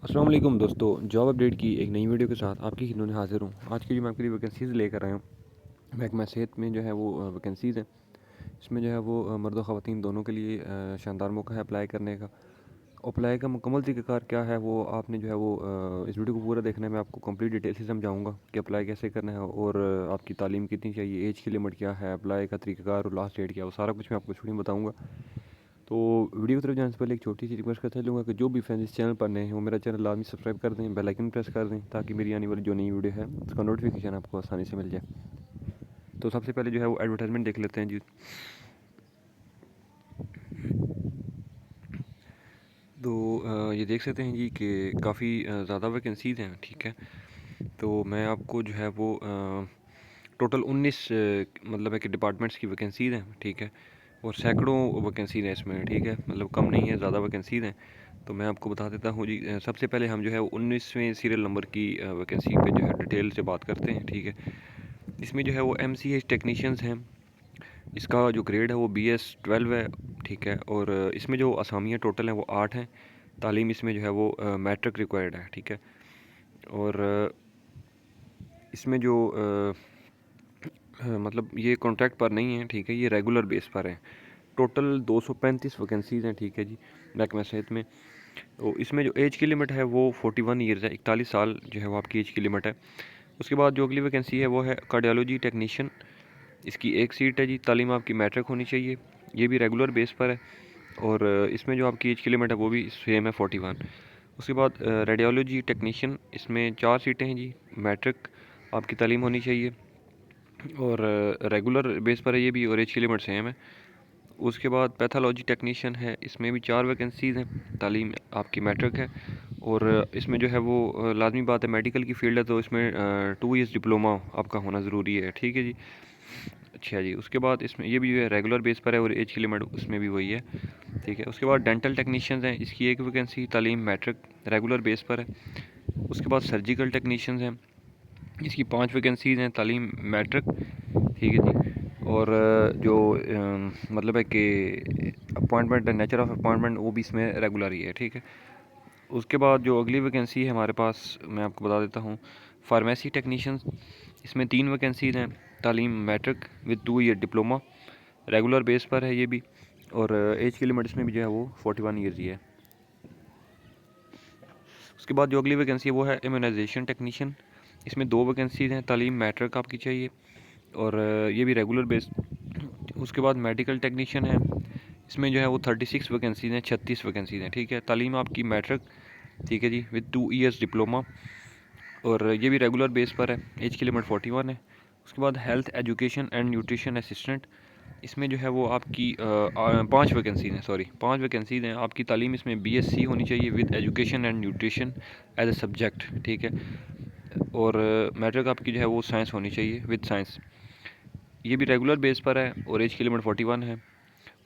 अस्सलाम वालेकुम दोस्तों, जॉब अपडेट की एक नई वीडियो के साथ आपकी खिदमत में हाज़िर हूँ। आज की जो मैं आपके लिए वैकेंसीज़ लेकर आया हूँ, महकमा सेहत में जो है वो वैकेंसीज़ हैं। इसमें जो है वो मर्द और ख़वातीन दोनों के लिए शानदार मौका है अप्लाई करने का। अप्लाई का मुकम्मल तरीक़ाकार क्या है वो आपने जो है वो इस वीडियो को पूरा देखना है। मैं आपको कंप्लीट डिटेल से समझाऊँगा कि अप्लाई कैसे करना है और आपकी तालीम कितनी चाहिए, एज की लिमिट क्या है, अप्लाई का तरीक़ाकार और लास्ट डेट क्या है, वो सारा कुछ मैं आपको शुरू में बताऊँगा। तो वीडियो की तरफ जाने से पहले एक छोटी सी रिक्वेस्ट करता चलूँगा कि जो भी फैंस इस चैनल पर नए हैं वो मेरा चैनल लाजमी सब्सक्राइब कर दें, बेल आइकन प्रेस कर दें ताकि मेरी आने वाली जो नई वीडियो है उसका नोटिफिकेशन आपको आसानी से मिल जाए। तो सबसे पहले जो है वो एडवर्टाइजमेंट देख लेते हैं जी। तो ये देख सकते हैं जी कि काफ़ी ज़्यादा वैकेंसीज़ हैं, ठीक है। तो मैं आपको जो है वो टोटल 19 मतलब है कि डिपार्टमेंट्स की वैकेंसीज़ हैं, ठीक है। और सैकड़ों वैकेंसीज़ हैं इसमें, ठीक है, मतलब कम नहीं है, ज़्यादा वैकेंसीज़ हैं। तो मैं आपको बता देता हूँ जी। सबसे पहले हम जो है 19वें सीरियल नंबर की वैकेंसी पे जो है डिटेल से बात करते हैं, ठीक है। इसमें जो है वो MCH टेक्नीशियंस हैं। इसका जो ग्रेड है वो BS 12 है, ठीक है। और इसमें जो असामियाँ टोटल हैं वो 8 हैं। तालीम इसमें जो है वो मैट्रिक रिक्वायर्ड है, ठीक है। और इसमें जो मतलब ये कॉन्ट्रैक्ट पर नहीं है, ठीक है, ये रेगुलर बेस पर है। टोटल 235 वैकेंसीज़ हैं, ठीक है जी, महकमा सेहत में। तो इसमें जो एज की लिमिट है वो 41 ईयर्स है, 41 साल जो है वो आपकी एज की लिमिट है। उसके बाद जो अगली वैकेंसी है वो है कार्डियोलॉजी टेक्नीशियन। इसकी एक सीट है जी, तालीम आपकी मैट्रिक होनी चाहिए, ये भी रेगुलर बेस पर है। और इसमें जो आपकी एज की लिमिट है वो भी सेम है 41। उसके बाद रेडियोलॉजी टेक्नीशियन, इसमें 4 सीटें हैं जी, मैट्रिक आपकी तालीम होनी चाहिए और रेगुलर बेस पर है ये भी, और एज की लिमिट सेम है। उसके बाद पैथोलॉजी टेक्नीशियन है, इसमें भी 4 वैकेंसीज़ हैं, तालीम आपकी मैट्रिक है। और इसमें जो है वो लाजमी बात है, मेडिकल की फील्ड है तो इसमें 2 ईयर्स डिप्लोमा आपका होना ज़रूरी है, ठीक है जी। अच्छा जी, उसके बाद इसमें ये भी जो है रेगुलर बेस पर है और एज की लिमिट उसमें भी वही है, ठीक है। उसके बाद डेंटल टेक्नीशियंस हैं, इसकी एक वैकेंसी, तालीम मैट्रिक, रेगुलर बेस पर है। उसके बाद सर्जिकल टेक्नीशियंस हैं, इसकी 5 वैकेंसीज़ हैं, तालीम मैट्रिक, ठीक है जी। और जो मतलब है कि अपॉइंटमेंट, नेचर ऑफ अपॉइंटमेंट वो भी इसमें रेगुलर ही है, ठीक है। उसके बाद जो अगली वैकेंसी है हमारे पास, मैं आपको बता देता हूँ, फार्मेसी टेक्नीशियंस। इसमें 3 वैकेंसीज़ हैं, तालीम matric with 2 year diploma, regular base पर है ये भी। और एज की लिमिट इसमें भी जो है वो 41 ईयर्स ही है। उसके बाद जो अगली वैकेंसी है वो है इम्यूनाइजेशन टेक्नीशियन। इसमें 2 वैकेंसीज़ हैं, तालीम मैट्रिक आपकी चाहिए और ये भी रेगुलर बेस। उसके बाद मेडिकल टेक्नीशियन है, इसमें जो है वो 36 वैकेंसीज़ हैं, 36 वैकेंसीज़ हैं, ठीक है। तालीम आपकी मैट्रिक, ठीक है जी, विद 2 ईयर्स डिप्लोमा और ये भी रेगुलर बेस पर है, एज की लिमिट 41 है। उसके बाद health education and nutrition assistant, इसमें जो है वो आपकी 5 वैकेंसीज़ हैं, सॉरी 5 वैकेंसीज़ हैं। आपकी तालीम इसमें BSc होनी चाहिए with education and nutrition as a subject, ठीक है। और मैट्रिक आपकी जो है वो साइंस होनी चाहिए विद साइंस, ये भी रेगुलर बेस पर है और एज की लिमिट 41 है।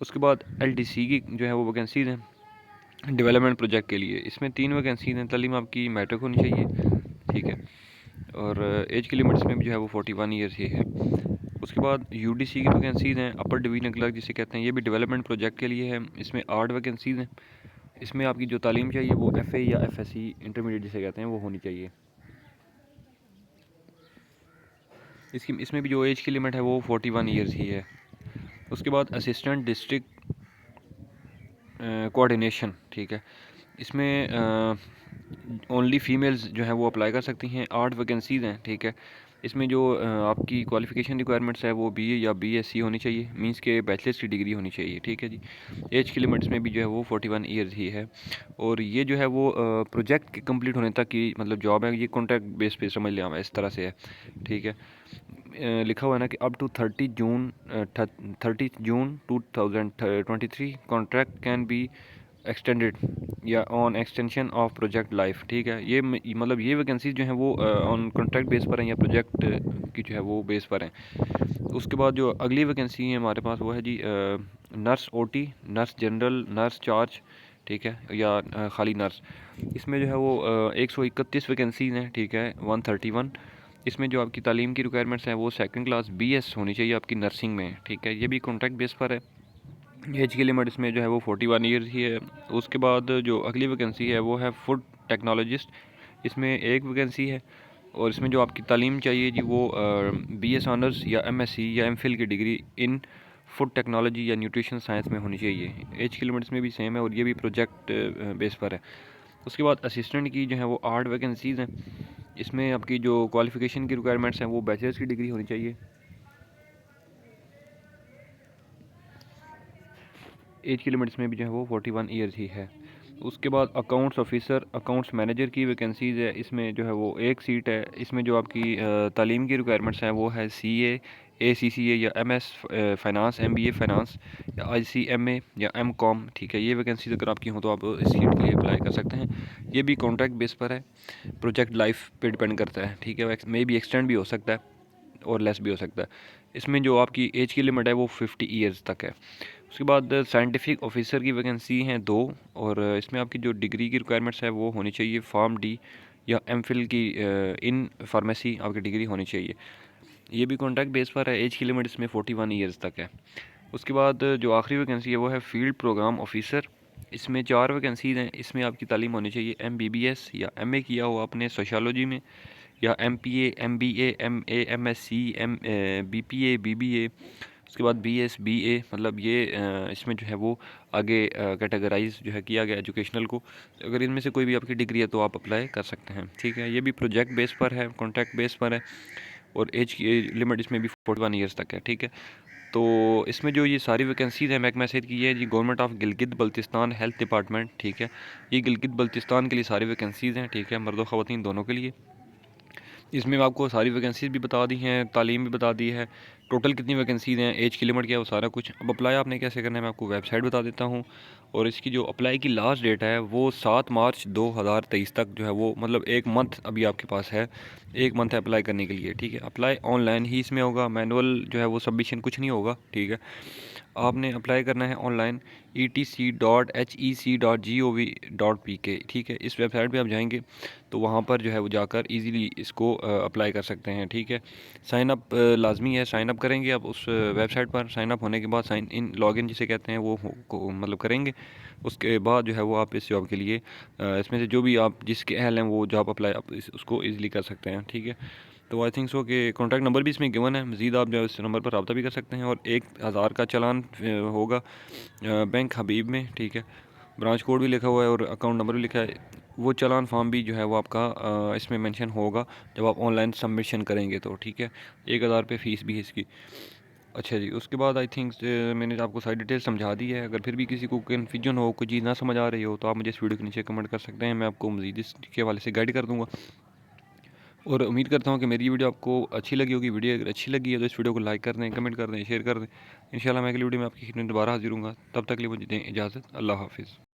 उसके बाद LDC की जो है वो वैकेंसीज़ हैं डेवलपमेंट प्रोजेक्ट के लिए, इसमें 3 वैकेंसीज़ हैं, तालीम आपकी मैट्रिक होनी चाहिए, ठीक है। और एज की लिमिट इसमें भी जो है वो 41 ईयर्स ही है। उसके बाद UDC की वैकेंसीज़ हैं, अपर डिवीजन क्लर्क जिसे कहते हैं, ये भी डेवलपमेंट प्रोजेक्ट के लिए है। इसमें 8 वैकेंसीज़ हैं। इसमें आपकी जो तालीम चाहिए वो FA या FSC इंटरमीडिएट जिसे कहते हैं वो होनी चाहिए। इसमें भी जो एज की लिमिट है वो 41 ईयर्स ही है। उसके बाद असिस्टेंट डिस्ट्रिक्ट कोऑर्डिनेशन, ठीक है। इसमें ओनली फीमेल्स जो है वो अप्लाई कर सकती हैं, 8 वैकेंसीज़ हैं, ठीक है। इसमें जो आपकी क्वालिफ़िकेशन रिक्वायरमेंट्स है वो BA या BSc होनी चाहिए, मींस के बैचलर्स की डिग्री होनी चाहिए, ठीक है जी। एज की लिमिट्स में भी जो है वो 41 ईयर्स ही है। और ये जो है वो प्रोजेक्ट के कंप्लीट होने तक की मतलब जॉब है, ये कॉन्ट्रैक्ट बेस पे समझ लिया, इस तरह से है, ठीक है। लिखा हुआ है ना कि up to 30 June 2023 contract can be extended या on extension of project life, ठीक है। ये मतलब ये वैकेंसी जो है वो ऑन कॉन्ट्रैक्ट बेस पर हैं या प्रोजेक्ट की जो है वो बेस पर हैं। उसके बाद जो अगली वैकेंसी है हमारे पास वो है जी nurse OT, nurse general, nurse charge, ठीक है, या खाली नर्स। इसमें जो है वो 131 वैकेंसीज़ हैं, ठीक है, 131। इसमें जो आपकी तालीम की रिक्वायरमेंट्स हैं वो सेकंड क्लास BS होनी चाहिए आपकी नर्सिंग में, ठीक है। ये भी कॉन्ट्रैक्ट बेस पर है एज की लिमिट इसमें जो है वो 41 ईयर्स ही है। उसके बाद जो अगली वैकेंसी है वो है फूड टेक्नोलॉजिस्ट। इसमें एक वैकेंसी है और इसमें जो आपकी तालीम चाहिए जी वो BS ऑनर्स या MSc या MPhil की डिग्री इन फूड टेक्नोलॉजी या न्यूट्रिशन साइंस में होनी चाहिए। एज की लिमिट इसमें भी सेम है और ये भी प्रोजेक्ट बेस पर है। उसके बाद असिस्टेंट की जो है वो 8 वैकेंसीज़ हैं। इसमें आपकी जो क्वालिफ़िकेशन की रिक्वायरमेंट्स हैं वो बैचलर्स की डिग्री होनी चाहिए। एज की लिमिट इसमें भी जो है वो 41 ईयर्स ही है। उसके बाद अकाउंट्स ऑफिसर, अकाउंट्स मैनेजर की वैकेंसीज़ है। इसमें जो है वो एक सीट है। इसमें जो आपकी तालीम की रिक्वायरमेंट्स हैं वो है CA, ACCA या MS फ़ाइनांस, MBA फ़ाइनांस या ICMA या MCOM। ठीक है, ये वैकेंसीज़ अगर आपकी हों तो आप इस सीट के लिए अप्लाई कर सकते हैं। ये भी कॉन्ट्रैक्ट बेस पर है, प्रोजेक्ट लाइफ पे डिपेंड करता है। ठीक है, मे बी एक्सटेंड भी हो सकता है और लेस भी हो सकता है। इसमें जो आपकी एज की लिमिट है वो 50 ईयर्स तक है। उसके बाद साइंटिफिक ऑफिसर की वैकेंसी हैं 2 और इसमें आपकी जो डिग्री की रिक्वायरमेंट्स है वो होनी चाहिए PharmD या MPhil की इन फार्मेसी आपकी डिग्री होनी चाहिए। ये भी कॉन्ट्रैक्ट बेस पर है। एज की लिमिट इसमें 41 ईयर्स तक है। उसके बाद जो आखिरी वैकेंसी है वो है फील्ड प्रोग्राम ऑफिसर। इसमें 4 वैकेंसीज़ हैं। इसमें आपकी तालीम होनी चाहिए MBBS या MA किया हो आपने सोशियोलॉजी में या MPA, MBA, MA, MSc, BPA, BBA। उसके बाद BS, BA, मतलब ये इसमें जो है वो आगे कैटेगराइज जो है किया गया एजुकेशनल को। अगर इनमें से कोई भी आपकी डिग्री है तो आप अप्लाई कर सकते हैं। ठीक है, ये भी प्रोजेक्ट बेस पर है, कॉन्ट्रैक्ट बेस पर है और एज की लिमिट इसमें भी 41 ईयर्स तक है। ठीक है, तो इसमें जो ये सारी वैकेंसीज़ हैं महकमा सेहत की है जी government of Gilgit Baltistan health department. ठीक है, ये गिलगित बल्तिस्तान के लिए सारी वैकेंसीज़ हैं। ठीक है, मर्द और ख़वातीन दोनों के लिए। इसमें आपको सारी वैकेंसीज़ भी बता दी हैं, तालीम भी बता दी है, टोटल कितनी वैकेंसीज़ हैं, एज की लिमिट क्या है, वो सारा कुछ। अब अप्लाई आपने कैसे करना है मैं आपको वेबसाइट बता देता हूँ। और इसकी जो अप्लाई की लास्ट डेट है वो 7 मार्च 2023 तक जो है वो, मतलब 1 मंथ अभी आपके पास है, 1 मंथ है अप्लाई करने के लिए। ठीक है, अप्लाई ऑनलाइन ही इसमें होगा, मैनुअल जो है वो सबमिशन कुछ नहीं होगा। ठीक है, आपने अप्लाई करना है ऑनलाइन etc.hec.gov.pk। ठीक है, इस वेबसाइट पे आप जाएंगे तो वहाँ पर जो है वो जाकर इजीली इसको अप्लाई कर सकते हैं। ठीक है, साइन अप लाजमी है, साइन अप करेंगे आप उस वेबसाइट पर। साइन अप होने के बाद साइन इन लॉगिन जिसे कहते हैं वो मतलब करेंगे। उसके बाद जो है वो आप इस जॉब के लिए इसमें से जो भी आप जिसके अहल हैं वो जॉब अप्लाई आप उसको ईज़िली कर सकते हैं। ठीक है, तो आई थिंक सो कि कॉन्टैक्ट नंबर भी इसमें गिवन है। मज़ीद आप जो है इस नंबर पर रब्ता भी कर सकते हैं। और 1000 का चालान होगा बैंक हबीब में। ठीक है, ब्रांच कोड भी लिखा हुआ है और अकाउंट नंबर भी लिखा है। वो चालान फॉर्म भी जो है वो आपका इसमें मेंशन होगा जब आप ऑनलाइन सबमिशन करेंगे तो। ठीक है, 1000 रुपये फ़ीस भी है इसकी। अच्छा जी, उसके बाद आई थिंक मैंने आपको सारी डिटेल समझा दी है। अगर फिर भी किसी को कन्फ्यूजन हो, कोई चीज़ ना समझ आ रही हो तो आप मुझे इस वीडियो के नीचे कमेंट कर सकते हैं, मैं आपको मज़ीद इसके हवाले से गाइड कर दूँगा। और उम्मीद करता हूँ कि मेरी वीडियो आपको अच्छी लगी होगी। वीडियो अगर अच्छी लगी है तो इस वीडियो को लाइक कर दें, कमेंट कर दें, शेयर कर दें। इंशाल्लाह मैं अगली वीडियो में आपकी खिदमत में दोबारा हाजिर हूँगा। तब तक के लिए मुझे दें इजाज़त। अल्लाह हाफ़िज़।